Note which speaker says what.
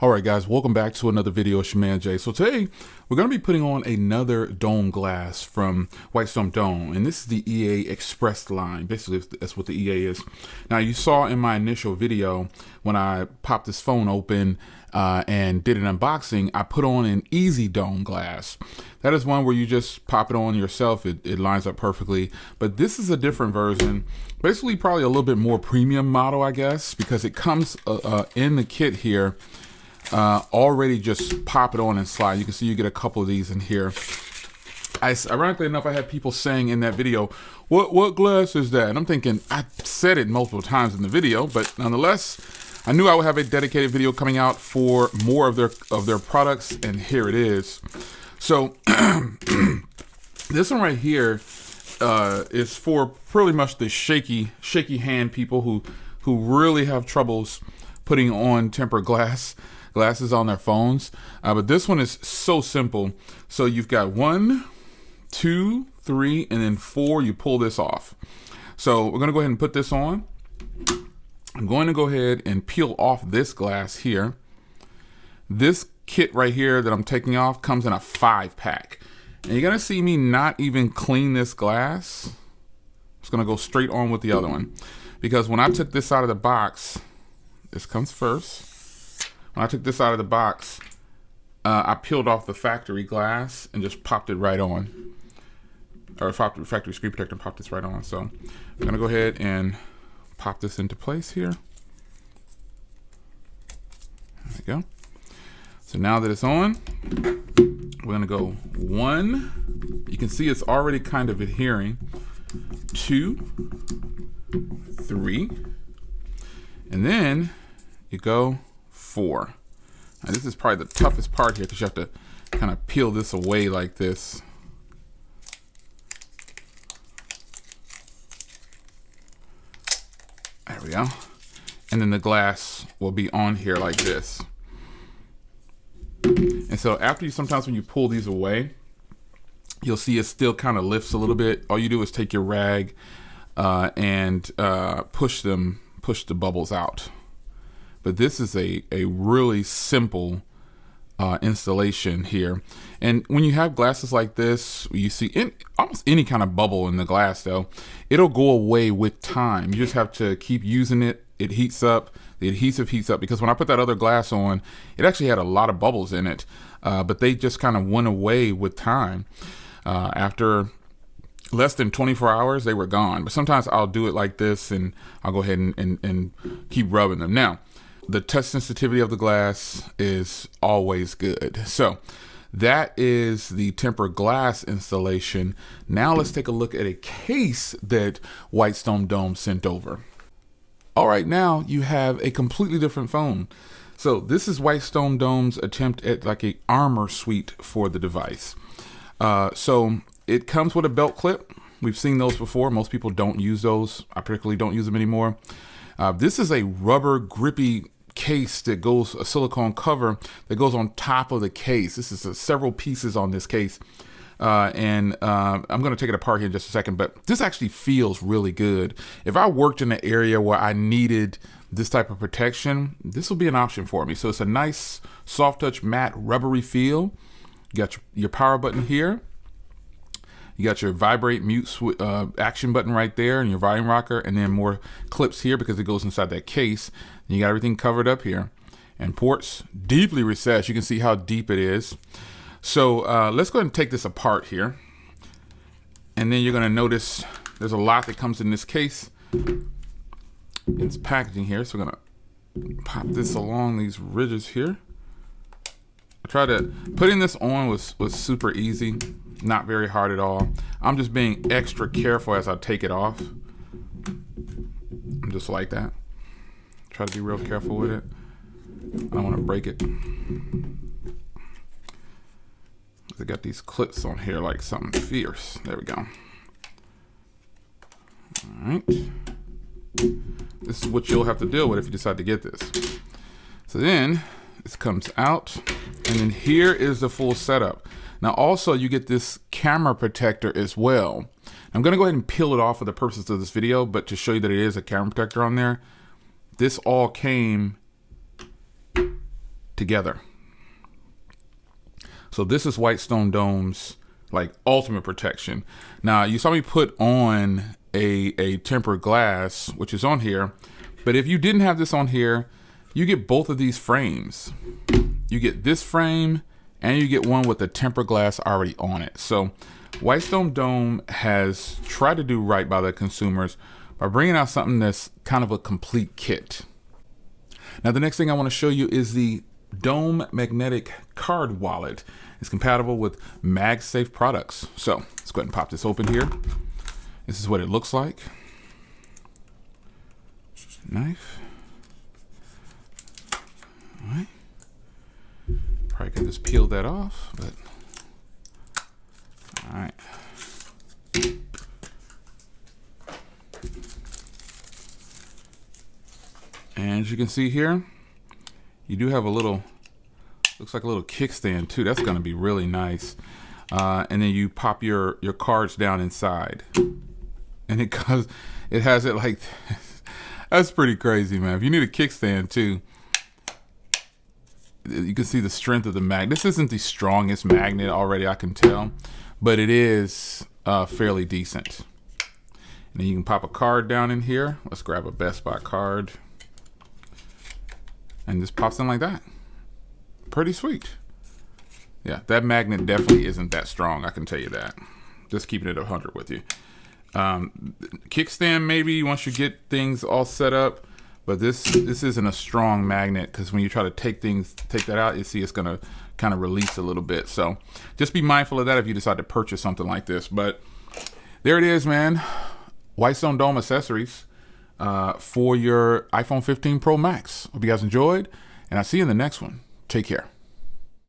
Speaker 1: All right, guys, welcome back to another video. It's your man Jay. So today we're going to be putting on another dome glass from Whitestone Dome, and this is the EA Express line. Basically, that's what the EA is. Now, you saw in my initial video when I popped this phone open and did an unboxing, I put on an easy dome glass. That is one where you just pop it on yourself. It lines up perfectly. But this is a different version, basically probably a little bit more premium model, I guess, because it comes in the kit here. Already just pop it on and slide. You can see you get a couple of these in here. Ironically enough, I had people saying in that video, what glass is that? And I'm thinking, I said it multiple times in the video, but nonetheless, I knew I would have a dedicated video coming out for more of their products, and here it is. So this one right here is for pretty much the shaky hand people who really have troubles putting on tempered glasses on their phones. But this one is so simple. So you've got 1, 2, 3, and then 4. You pull this off. So we're going to go ahead and put this on. I'm going to go ahead and peel off this glass here. This kit right here that I'm taking off comes in a 5-pack. And you're going to see me not even clean this glass. It's going to go straight on with the other one. Because when I took this out of the box, this comes first. When I took this out of the box, I peeled off the factory glass and just popped it right on. Or factory screen protector and popped this right on. So I'm gonna go ahead and pop this into place here. There we go. So now that it's on, we're gonna go 1. You can see it's already kind of adhering. 2, 3, and then you go 4. Now this is probably the toughest part here because you have to kind of peel this away like this. There we go. And then the glass will be on here like this. And so after sometimes when you pull these away, you'll see it still kind of lifts a little bit. All you do is take your rag and push the bubbles out. But this is a really simple installation here. And when you have glasses like this, you see almost any kind of bubble in the glass though, it'll go away with time. You just have to keep using it. It heats up, the adhesive heats up, because when I put that other glass on, it actually had a lot of bubbles in it, but they just kind of went away with time. After less than 24 hours, they were gone. But sometimes I'll do it like this and I'll go ahead and keep rubbing them. Now, the touch sensitivity of the glass is always good. So that is the tempered glass installation. Now let's take a look at a case that Whitestone Dome sent over. All right, now you have a completely different phone. So this is Whitestone Dome's attempt at like a armor suite for the device. So it comes with a belt clip. We've seen those before. Most people don't use those. I particularly don't use them anymore. This is a rubber grippy case that goes, a silicone cover that goes on top of the case. This is several pieces on this case. And I'm going to take it apart here in just a second, but this actually feels really good. If I worked in an area where I needed this type of protection, this will be an option for me. So it's a nice soft touch matte rubbery feel. You got your power button here. You got your vibrate mute action button right there, and your volume rocker, and then more clips here because it goes inside that case. And you got everything covered up here, and ports deeply recessed. You can see how deep it is. So let's go ahead and take this apart here, and then you're going to notice there's a lot that comes in this case. It's packaging here, so we're going to pop this along these ridges here. Putting this on was super easy. Not very hard at all. I'm just being extra careful as I take it off. Just like that. Try to be real careful with it. I don't want to break it. They got these clips on here like something fierce. There we go. All right. This is what you'll have to deal with if you decide to get this. So then this comes out, and then here is the full setup. Now also you get this camera protector as well. I'm going to go ahead and peel it off for the purposes of this video, but to show you that it is a camera protector on there, this all came together. So this is Whitestone Dome's like ultimate protection. Now you saw me put on a tempered glass, which is on here, but if you didn't have this on here, you get both of these frames. You get this frame and you get one with the tempered glass already on it. So Whitestone Dome has tried to do right by the consumers by bringing out something that's kind of a complete kit. Now the next thing I want to show you is the Dome magnetic card wallet. It's compatible with MagSafe products. So let's go ahead and pop this open here. This is what it looks like. Knife. All right. Probably could just peel that off, but all right. And as you can see here, you do have a little, looks like a little kickstand too. That's going to be really nice. And then you pop your cards down inside, and it has it like this. That's pretty crazy, man. If you need a kickstand too, you can see the strength of the magnet. This isn't the strongest magnet already, I can tell, but it is fairly decent. And then you can pop a card down in here. Let's grab a Best Buy card. And this pops in like that. Pretty sweet. Yeah, that magnet definitely isn't that strong, I can tell you that. Just keeping it 100 with you. Kickstand maybe once you get things all set up, but this isn't a strong magnet, because when you try to take that out, you see it's gonna kind of release a little bit. So just be mindful of that if you decide to purchase something like this. But there it is, man. Whitestone Dome accessories for your iPhone 15 Pro Max. Hope you guys enjoyed, and I'll see you in the next one. Take care.